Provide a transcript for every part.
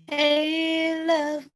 Hey, love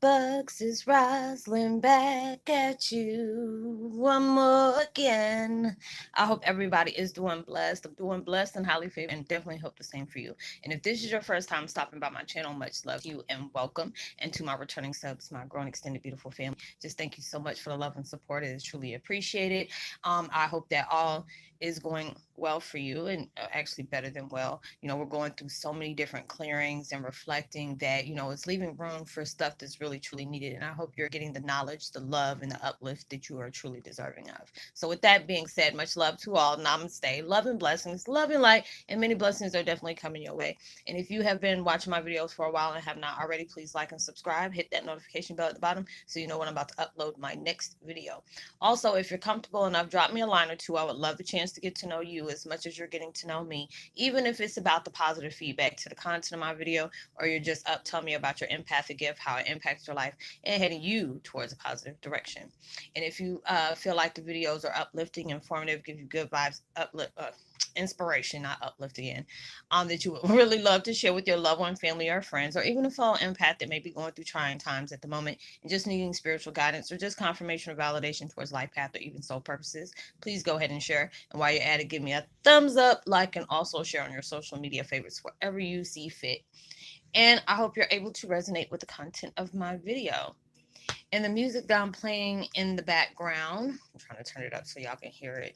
bugs, is Roslynn back at you one more again. I hope everybody is doing blessed. I'm doing blessed and highly favored, and definitely hope the same for you. And if this is your first time stopping by my channel, much love to you and welcome. And to my returning subs, my growing, extended, beautiful family, just thank you so much for the love and support. It is truly appreciated. I hope that all is going well for you, and actually better than well. We're going through so many different clearings and reflecting that, it's leaving room for stuff that's really truly needed. And I hope you're getting the knowledge, the love, and the uplift that you are truly deserving of. So, with that being said, much love to all. Namaste. Love and blessings, love and light, and many blessings are definitely coming your way. And if you have been watching my videos for a while and have not already, please like and subscribe. Hit that notification bell at the bottom so you know when I'm about to upload my next video. Also, if you're comfortable enough, drop me a line or two. I would love the chance to get to know you as much as you're getting to know me, even if it's about the positive feedback to the content of my video, or you're just up telling me about your empathic gift, how it impacts your life, and heading you towards a positive direction. And if you feel like the videos are uplifting, informative, give you good vibes, inspiration, not uplift again, that you would really love to share with your loved one, family, or friends, or even a fellow empath that may be going through trying times at the moment and just needing spiritual guidance or just confirmation or validation towards life path or even soul purposes, please go ahead and share. And while you're at it, give me a thumbs up, like, and also share on your social media favorites wherever you see fit. And I hope you're able to resonate with the content of my video. And the music that I'm playing in the background, I'm trying to turn it up so y'all can hear it.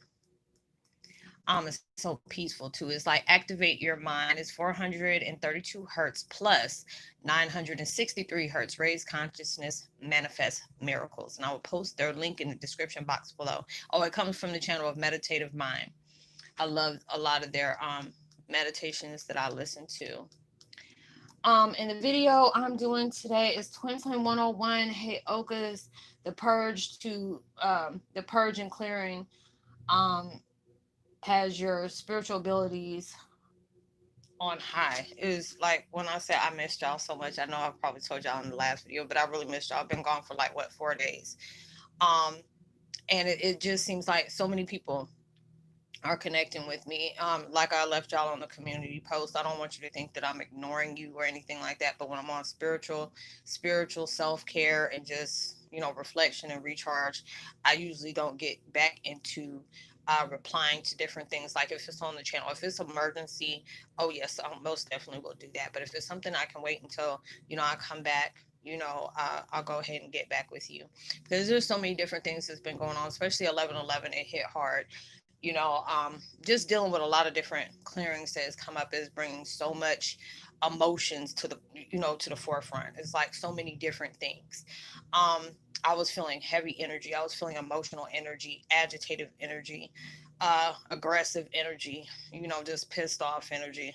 It's so peaceful too. It's like activate your mind. It's 432 hertz plus 963 hertz. Raise consciousness, manifest miracles. And I will post their link in the description box below. Oh, it comes from the channel of Meditative Mind. I love a lot of their meditations that I listen to. And the video I'm doing today is 202101 Heyokas, the purge and clearing. Um, has your spiritual abilities on high. Is like when I said I missed y'all so much. I know I probably told y'all in the last video, but I really missed y'all. I've been gone for like 4 days. Um, and it just seems like so many people are connecting with me. Like I left y'all on the community post. I don't want you to think that I'm ignoring you or anything like that. But when I'm on spiritual self care and just reflection and recharge, I usually don't get back into replying to different things. Like if it's on the channel, if it's emergency, oh yes, I most definitely will do that. But if it's something I can wait until I come back. I'll go ahead and get back with you because there's so many different things that's been going on, especially 11/11. It hit hard, just dealing with a lot of different clearings that has come up is bringing so much emotions to the forefront. It's like so many different things. um I was feeling heavy energy, I was feeling emotional energy, agitative energy, aggressive energy, just pissed off energy,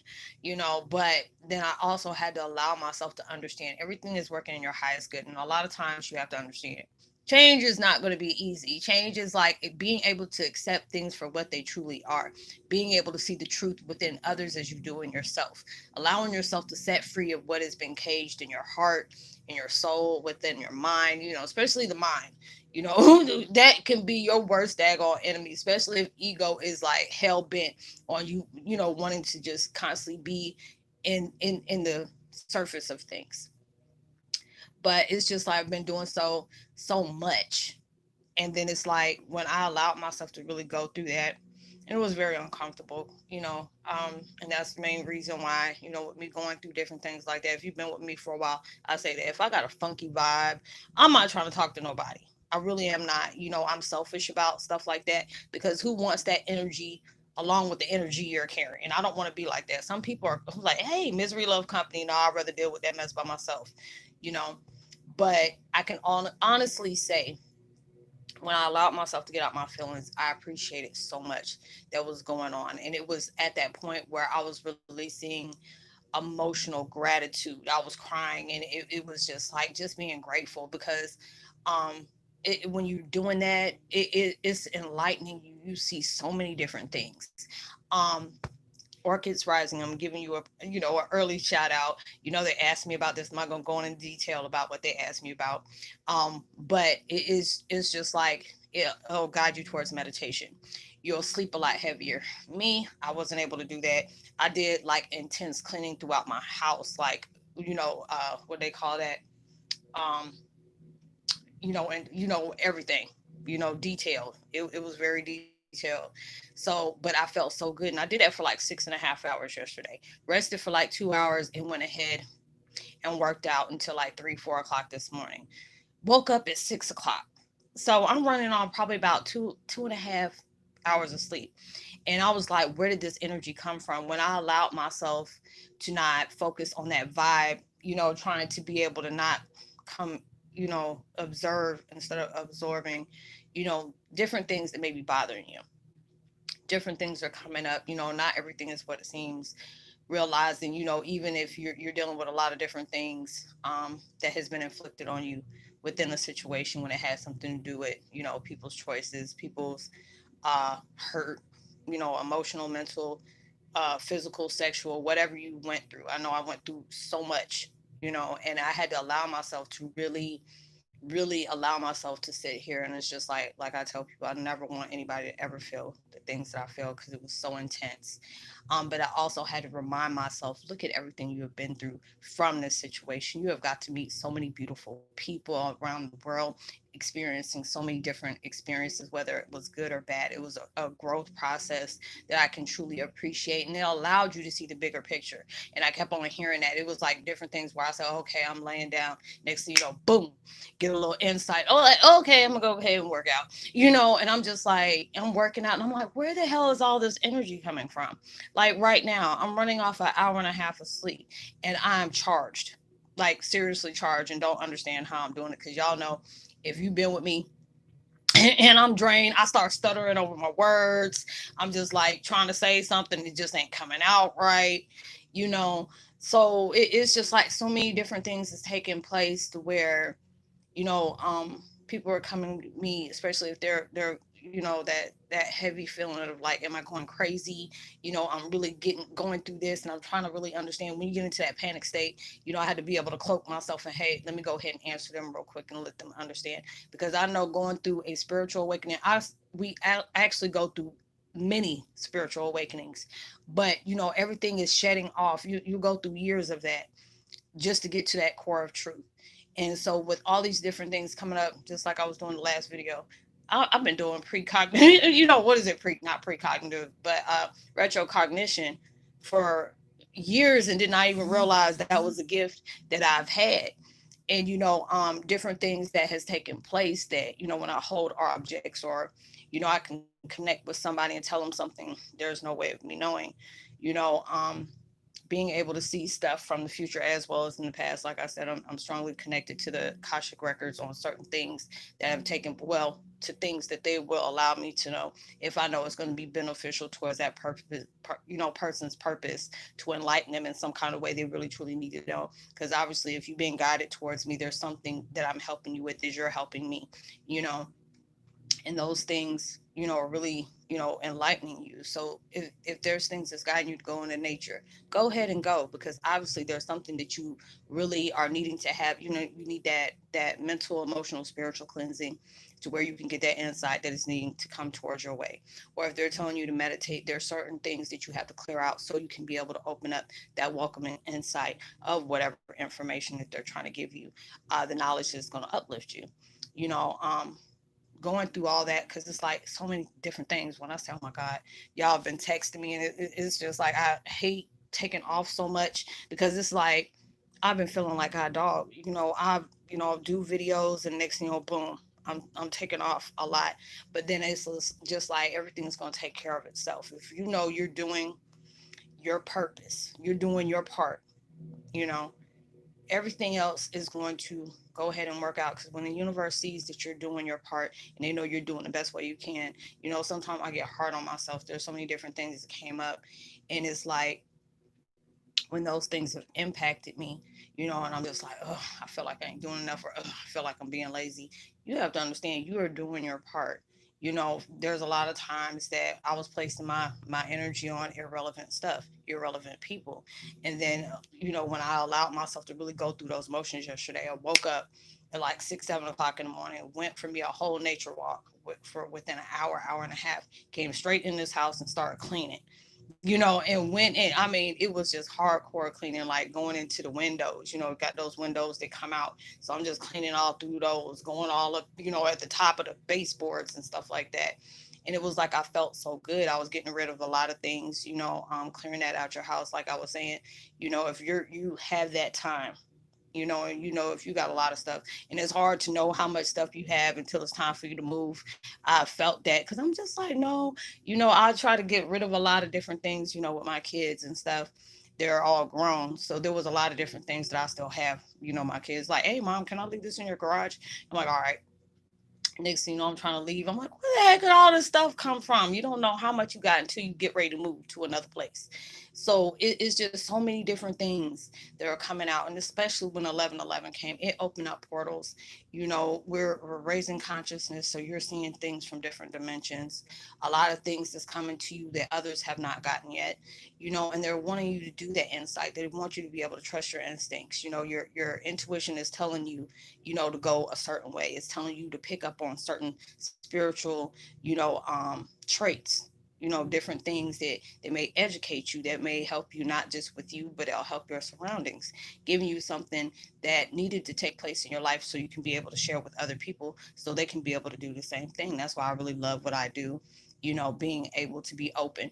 but then I also had to allow myself to understand everything is working in your highest good. And a lot of times you have to understand change is not going to be easy. Change is like being able to accept things for what they truly are, being able to see the truth within others as you do in yourself, allowing yourself to set free of what has been caged in your heart, in your soul, within your mind, especially the mind. That can be your worst daggone enemy, especially if ego is like hell bent on you, wanting to just constantly be in the surface of things. But it's just like I've been doing so much, and then it's like when I allowed myself to really go through that, and it was very uncomfortable, and that's the main reason why, with me going through different things like that. If you've been with me for a while, I say that if I got a funky vibe, I'm not trying to talk to nobody. I really am not. I'm selfish about stuff like that because who wants that energy along with the energy you're carrying? And I don't want to be like that. Some people are like, hey, misery love company. No, I'd rather deal with that mess by myself, you know. But I can honestly say when I allowed myself to get out my feelings, I appreciated so much that was going on. And it was at that point where I was releasing emotional gratitude. I was crying, and it was just like just being grateful because um when you're doing that, it's enlightening you. You see so many different things. Um, Orchids Rising, I'm giving you an early shout out. They asked me about this. I'm not gonna go in detail about what they asked me about. But it's just like it'll guide you towards meditation. You'll sleep a lot heavier. Me, I wasn't able to do that. I did like intense cleaning throughout my house, like what they call that, um, and everything, detailed. It was very detailed. So, but I felt so good, and I did that for like 6.5 hours yesterday. Rested for like 2 hours and went ahead and worked out until like 3, 4 o'clock this morning. Woke up at 6 o'clock. So I'm running on probably about 2.5 hours of sleep. And I was like, where did this energy come from? When I allowed myself to not focus on that vibe, trying to be able to not come, observe instead of absorbing, different things that may be bothering you. Different things are coming up, not everything is what it seems. Realizing, even if you're dealing with a lot of different things that has been inflicted on you within the situation, when it has something to do with, people's choices, people's hurt, emotional, mental, physical, sexual, whatever you went through. I know I went through so much, and I had to allow myself to really, really allow myself to sit here. And it's just like I tell people, I never want anybody to ever feel the things that I feel, because it was so intense. But I also had to remind myself, look at everything you have been through from this situation. You have got to meet so many beautiful people around the world, experiencing so many different experiences, whether it was good or bad. It was a growth process that I can truly appreciate. And it allowed you to see the bigger picture. And I kept on hearing that. It was like different things where I said, okay, I'm laying down. Next thing you know, boom, get a little insight. Oh, like, okay, I'm gonna go ahead and work out, and I'm just like, I'm working out, and I'm like, where the hell is all this energy coming from? Like right now, I'm running off an hour and a half of sleep, and I'm charged, like seriously charged, and don't understand how I'm doing it, because y'all know, if you've been with me, and I'm drained, I start stuttering over my words. I'm just like trying to say something, it just ain't coming out right, you know. So it's just like so many different things is taking place to where, people are coming to me, especially if they're that heavy feeling of like, am I going crazy? I'm really getting going through this, and I'm trying to really understand. When you get into that panic state, I had to be able to cloak myself and, hey, let me go ahead and answer them real quick and let them understand, because I know going through a spiritual awakening, actually go through many spiritual awakenings, but everything is shedding off. You go through years of that just to get to that core of truth. And so with all these different things coming up, just like I was doing the last video, I've been doing precognitive, what is it? Not precognitive, but retrocognition for years, and did not even realize that was a gift that I've had. And, different things that has taken place that, when I hold objects, or, I can connect with somebody and tell them something, there's no way of me knowing, you know, um, being able to see stuff from the future as well as in the past. Like I said, I'm strongly connected to the Akashic records on certain things that have taken, well, to things that they will allow me to know, if I know it's going to be beneficial towards that purpose, person's purpose, to enlighten them in some kind of way they really truly need to know. Because obviously, if you're being guided towards me, there's something that I'm helping you with, is you're helping me, you know, and those things, are really, enlightening you. So if there's things that's guiding you to go into nature, go ahead and go, because obviously there's something that you really are needing to have. You need that mental, emotional, spiritual cleansing, to where you can get that insight that is needing to come towards your way. Or if they're telling you to meditate, there's certain things that you have to clear out, so you can be able to open up that welcoming insight of whatever information that they're trying to give you, the knowledge that's going to uplift you, you know um going through all that, because it's like so many different things. When I say, oh my God, y'all have been texting me, and it's just like, I hate taking off so much, because it's like, I've been feeling like a dog. I do videos, and next thing boom, I'm taking off a lot. But then it's just like everything's going to take care of itself. If you're doing your purpose, you're doing your part, you know, everything else is going to go ahead and work out. Because when the universe sees that you're doing your part, and they know you're doing the best way you can, sometimes I get hard on myself. There's so many different things that came up, and it's like, when those things have impacted me, and I'm just like, oh, I feel like I ain't doing enough, or I feel like I'm being lazy. You have to understand, you are doing your part. There's a lot of times that I was placing my energy on irrelevant stuff, irrelevant people. And then, when I allowed myself to really go through those motions yesterday, I woke up at like 6, 7 o'clock in the morning, went for me a whole nature walk for within an hour, hour and a half, came straight in this house and started cleaning. And went in. I mean, it was just hardcore cleaning, like going into the windows. Got those windows that come out. So I'm just cleaning all through those, going all up, at the top of the baseboards and stuff like that. And it was like I felt so good. I was getting rid of a lot of things, clearing that out your house, like I was saying. If you have that time, and if you got a lot of stuff, and it's hard to know how much stuff you have until it's time for you to move. I felt that because I'm just like, no, I try to get rid of a lot of different things, with my kids and stuff. They're all grown, so there was a lot of different things that I still have. My kids like, hey mom, can I leave this in your garage? I'm like, all right. Next thing you know, I'm trying to leave. I'm like, where the heck did all this stuff come from? You don't know how much you got until you get ready to move to another place. So it's just so many different things that are coming out. And especially when 11/11 came, it opened up portals. We're raising consciousness. So you're seeing things from different dimensions. A lot of things that's coming to you that others have not gotten yet, and they're wanting you to do that insight. They want you to be able to trust your instincts. Your intuition is telling you, to go a certain way. It's telling you to pick up on certain spiritual, traits, different things that may educate you, that may help you, not just with you, but it'll help your surroundings, giving you something that needed to take place in your life so you can be able to share with other people so they can be able to do the same thing. That's why I really love what I do, being able to be open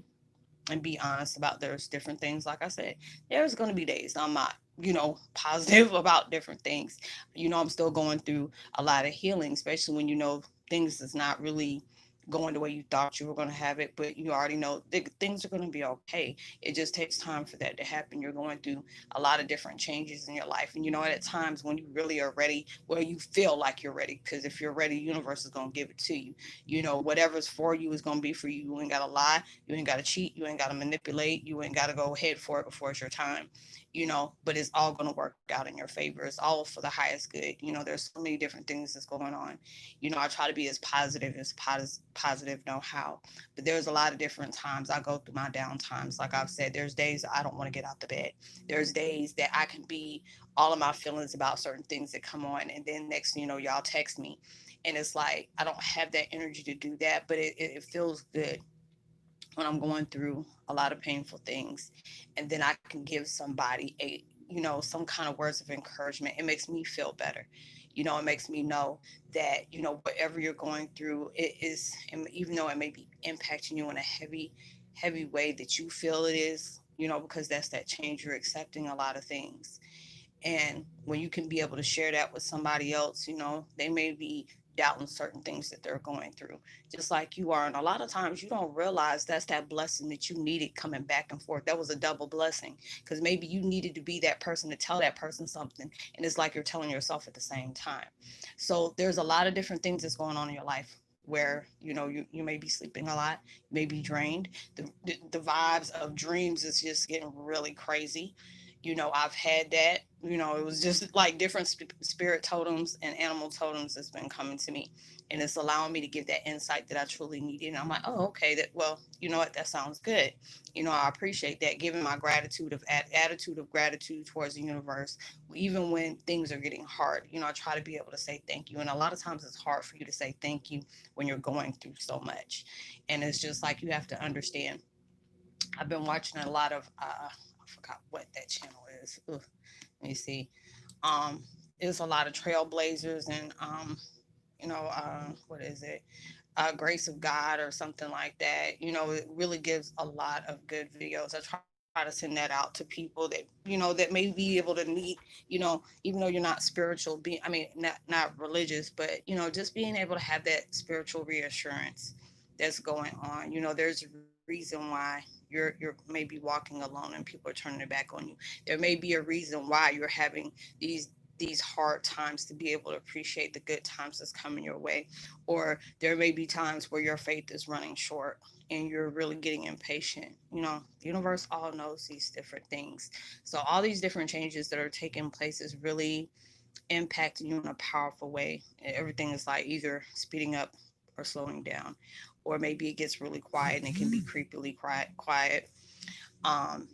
and be honest about there's different things. Like I said, there's going to be days I'm not, positive about different things. I'm still going through a lot of healing, especially when things is not really going the way you thought you were going to have it, but you already know things are going to be okay. It just takes time for that to happen. You're going through a lot of different changes in your life, and at times when you really are ready, well, you feel like you're ready, because if you're ready, the universe is going to give it to you. Whatever's for you is going to be for you. You ain't got to lie, you ain't got to cheat, you ain't got to manipulate, you ain't got to go ahead for it before it's your time. But it's all going to work out in your favor. It's all for the highest good. There's so many different things that's going on. I try to be as positive as positive know how. But there's a lot of different times I go through my down times. Like I've said, there's days I don't want to get out the bed. There's days that I can be all of my feelings about certain things that come on, and then next thing you know, y'all text me, and it's like I don't have that energy to do that, but it feels good when I'm going through a lot of painful things, and then I can give somebody some kind of words of encouragement. It makes me feel better. It makes me know that whatever you're going through, it is, and even though it may be impacting you in a heavy way that you feel it is, because that's that change. You're accepting a lot of things, and when you can be able to share that with somebody else, they may be doubting certain things that they're going through, just like you are. And a lot of times you don't realize that's that blessing that you needed coming back and forth. That was a double blessing, because maybe you needed to be that person to tell that person something. And it's like you're telling yourself at the same time. So there's a lot of different things that's going on in your life where you may be sleeping a lot, you may be drained. The vibes of dreams is just getting really crazy. I've had that. It was just like different spirit totems and animal totems that's been coming to me, and it's allowing me to give that insight that I truly needed. And I'm like, oh, okay, that, well, you know what, that sounds good. I appreciate that, giving my gratitude of attitude of gratitude towards the universe, even when things are getting hard. I try to be able to say thank you, and a lot of times it's hard for you to say thank you when you're going through so much. And it's just like you have to understand. I've been watching a lot of I forgot what that channel is. Ugh, let me see. Um, there's a lot of trailblazers, and what is it? Grace of God or something like that. It really gives a lot of good videos. I try to send that out to people that that may be able to need, even though you're not spiritual, not religious, but just being able to have that spiritual reassurance that's going on. There's a reason why you're maybe walking alone and people are turning their back on you. There may be a reason why you're having these hard times, to be able to appreciate the good times that's coming your way. Or there may be times where your faith is running short and you're really getting impatient. The universe all knows these different things. So all these different changes that are taking place is really impacting you in a powerful way. Everything is like either speeding up or slowing down, or maybe it gets really quiet and it can be creepily quiet. Um,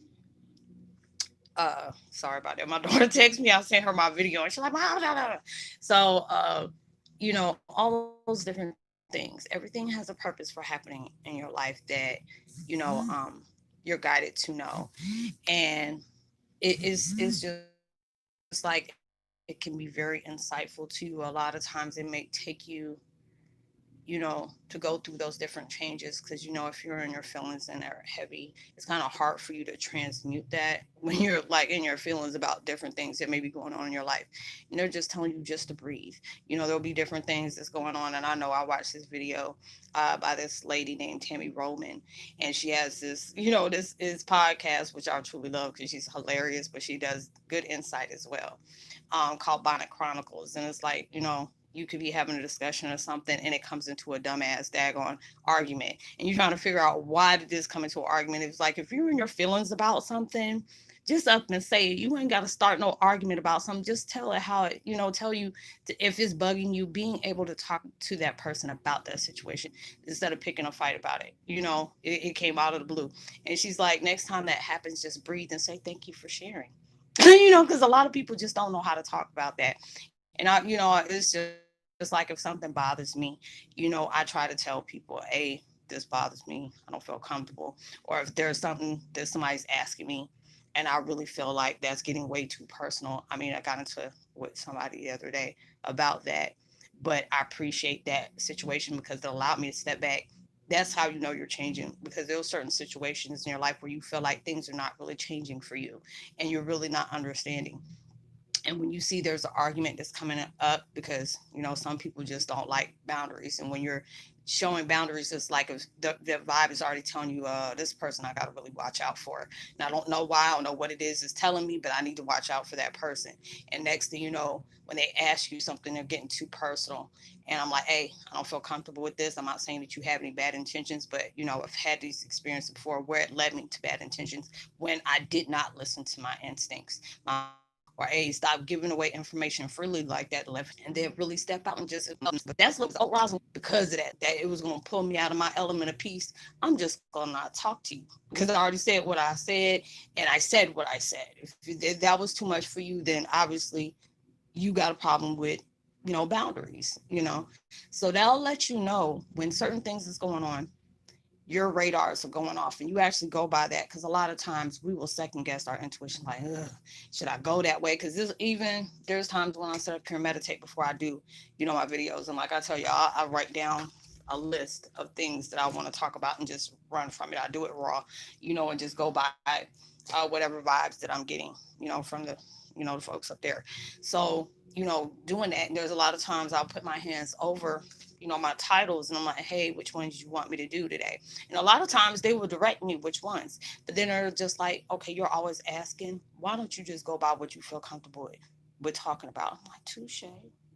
Sorry about that. My daughter texted me. I sent her my video, and she's like, "Wow, blah, blah." So, all those different things. Everything has a purpose for happening in your life that, you know, um, you're guided to know. And it's just like it can be very insightful to you. A lot of times it may take you to go through those different changes because if you're in your feelings and they're heavy, it's kind of hard for you to transmute that when you're like in your feelings about different things that may be going on in your life. And they're just telling you just to breathe. There'll be different things that's going on. And I know I watched this video by this lady named Tammy Roman, and she has this, this is podcast, which I truly love because she's hilarious, but she does good insight as well, called Bonnet Chronicles. And it's like, you could be having a discussion or something and it comes into a dumbass daggone argument. And you're trying to figure out why did this come into an argument. It's like if you're in your feelings about something, just up and say it. You ain't got to start no argument about something. Just tell it how it, tell you if it's bugging you, being able to talk to that person about that situation instead of picking a fight about it. It came out of the blue. And she's like, next time that happens, just breathe and say, thank you for sharing. Because a lot of people just don't know how to talk about that. And it's just like if something bothers me, I try to tell people, hey, this bothers me. I don't feel comfortable. Or if there's something that somebody's asking me and I really feel like that's getting way too personal. I mean, I got into with somebody the other day about that, but I appreciate that situation because it allowed me to step back. That's how you know you're changing, because there are certain situations in your life where you feel like things are not really changing for you and you're really not understanding. And when you see there's an argument that's coming up because some people just don't like boundaries, and when you're showing boundaries, it's like if the vibe is already telling you, this person I got to really watch out for, and I don't know why, I don't know what it is it's telling me, but I need to watch out for that person. And next thing you know, when they ask you something, they're getting too personal, and I'm like, hey, I don't feel comfortable with this. I'm not saying that you have any bad intentions, but I've had these experiences before where it led me to bad intentions when I did not listen to my instincts, or A, stop giving away information freely like that left, and then really step out and just. But that's what was old Roslynn, because of that it was going to pull me out of my element of peace. I'm just going to not talk to you because I already said what I said, and I said what I said. If that was too much for you, then obviously you got a problem with boundaries. So that'll let you know when certain things is going on, your radars are going off, and you actually go by that, because a lot of times we will second guess our intuition, like, ugh, should I go that way? Because there's times when I sit up here and meditate before I do my videos, and like I tell you, I write down a list of things that I want to talk about and just run from it. I do it raw, and just go by whatever vibes that I'm getting from the folks up there. So doing that, and there's a lot of times I'll put my hands over my titles, and I'm like, hey, which ones you want me to do today? And a lot of times they will direct me which ones, but then they're just like, okay, you're always asking, why don't you just go by what you feel comfortable with talking about? I'm like, touche,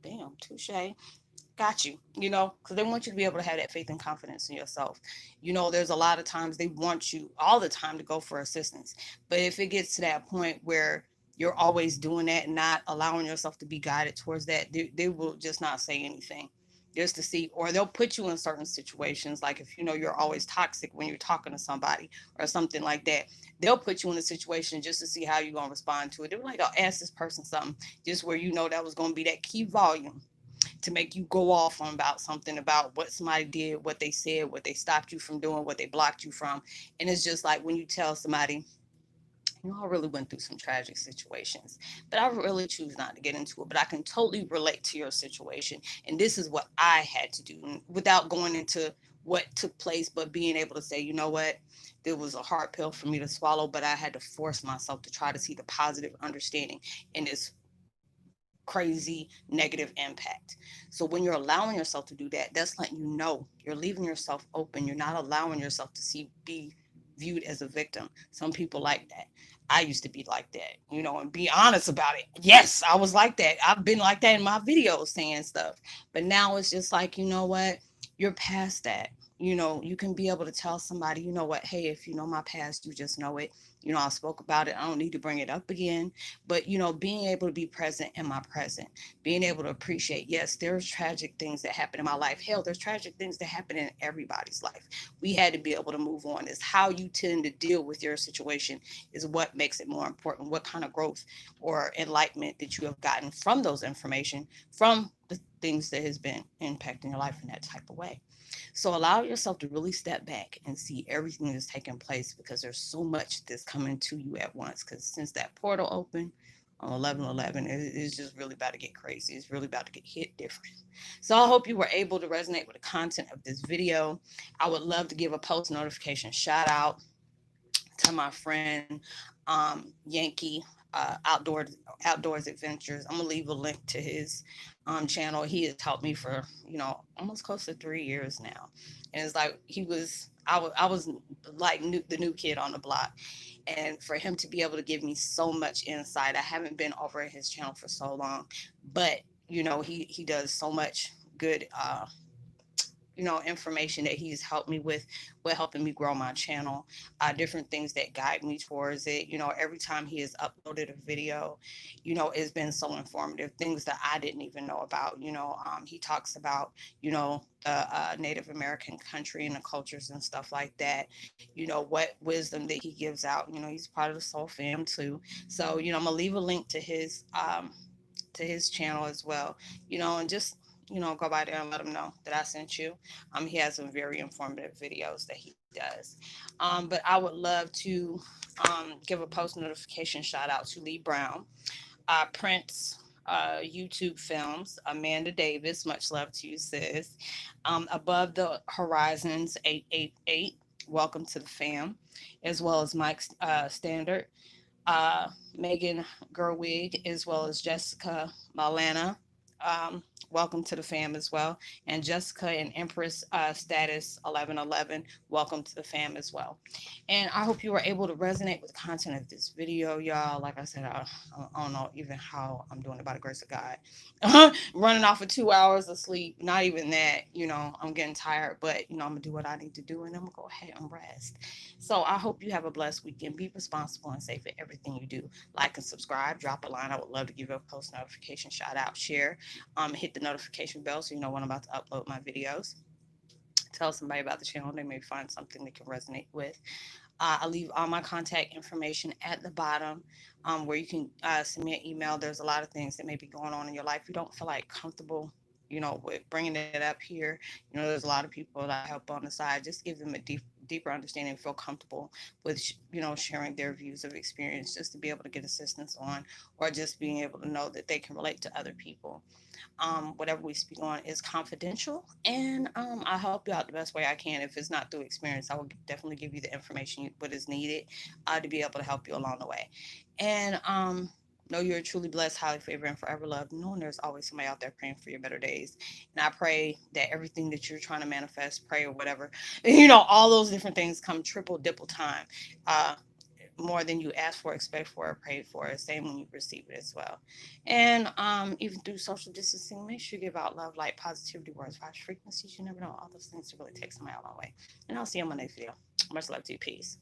damn, touche, got you, because they want you to be able to have that faith and confidence in yourself. There's a lot of times they want you all the time to go for assistance, but if it gets to that point where you're always doing that and not allowing yourself to be guided towards that, they will just not say anything, just to see. Or they'll put you in certain situations, like if you're always toxic when you're talking to somebody or something like that, they'll put you in a situation just to see how you're going to respond to it. They're like, I'll ask this person something just where that was going to be that key volume to make you go off on about something, about what somebody did, what they said, what they stopped you from doing, what they blocked you from. And it's just like when you tell somebody, I really went through some tragic situations, but I really choose not to get into it. But I can totally relate to your situation. And this is what I had to do without going into what took place, but being able to say, you know what, there was a hard pill for me to swallow, but I had to force myself to try to see the positive understanding in this crazy negative impact. So when you're allowing yourself to do that, that's letting you know you're leaving yourself open. You're not allowing yourself to be viewed as a victim. Some people like that. I used to be like that, and be honest about it. Yes, I was like that. I've been like that in my videos saying stuff. But now it's just like, what? You're past that. You can be able to tell somebody, what, hey, if you know my past, you just know it. I spoke about it. I don't need to bring it up again. But, being able to be present in my present, being able to appreciate, yes, there's tragic things that happen in my life. Hell, there's tragic things that happen in everybody's life. We had to be able to move on. It's how you tend to deal with your situation is what makes it more important. What kind of growth or enlightenment that you have gotten from those information, from the things that has been impacting your life in that type of way. So allow yourself to really step back and see everything that's taking place, because there's so much that's coming to you at once. Because since that portal opened on 11/11, it's just really about to get crazy. It's really about to get hit different. So I hope you were able to resonate with the content of this video. I would love to give a post notification shout out to my friend Yankee Outdoors Adventures. I'm gonna leave a link to his channel. He has helped me for almost close to 3 years now, and it's like I was like the new kid on the block, and for him to be able to give me so much insight. I haven't been over at his channel for so long, but he does so much good information that he's helped me with helping me grow my channel, different things that guide me towards it. Every time he has uploaded a video, it's been so informative, things that I didn't even know about. He talks about the Native American country and the cultures and stuff like that. What wisdom that he gives out. He's part of the Soul Fam too. So I'm gonna leave a link to his channel as well, and just go by there and let him know that I sent you. He has some very informative videos that he does. But I would love to give a post notification shout out to Lee Brown, Prince, YouTube Films, Amanda Davis, much love to you, sis. Above the Horizons 888, welcome to the fam, as well as Mike Standard, Megan Gerwig, as well as Jessica Malana. Welcome to the fam as well. And Jessica and Empress Status 1111, welcome to the fam as well. And I hope you were able to resonate with the content of this video, y'all. Like I said, I don't know even how I'm doing it by the grace of God. Running off of 2 hours of sleep, not even that, I'm getting tired, but, I'm going to do what I need to do, and I'm going to go ahead and rest. So I hope you have a blessed weekend. Be responsible and safe in everything you do. Like and subscribe. Drop a line. I would love to give you a post notification shout out. Share. Hit the notification bell so you know when I'm about to upload my videos. Tell somebody about the channel. They may find something they can resonate with. I leave all my contact information at the bottom, where you can send me an email. There's a lot of things that may be going on in your life. You don't feel like comfortable, with bringing it up here. There's a lot of people that I help on the side. Just give them a deeper understanding, feel comfortable with, sharing their views of experience, just to be able to get assistance on, or just being able to know that they can relate to other people. Whatever we speak on is confidential, and I'll help you out the best way I can. If it's not through experience, I will definitely give you the information what is needed to be able to help you along the way. And know you're truly blessed, highly favored, and forever loved, knowing there's always somebody out there praying for your better days. And I pray that everything that you're trying to manifest, pray or whatever, all those different things come triple, dipple time. More than you ask for, expect for, or pray for. Same when you receive it as well. And even through social distancing, make sure you give out love, light, positivity, words, vibes, frequencies. You never know, all those things to really take somebody a long way. And I'll see you on my next video. Much love to you. Peace.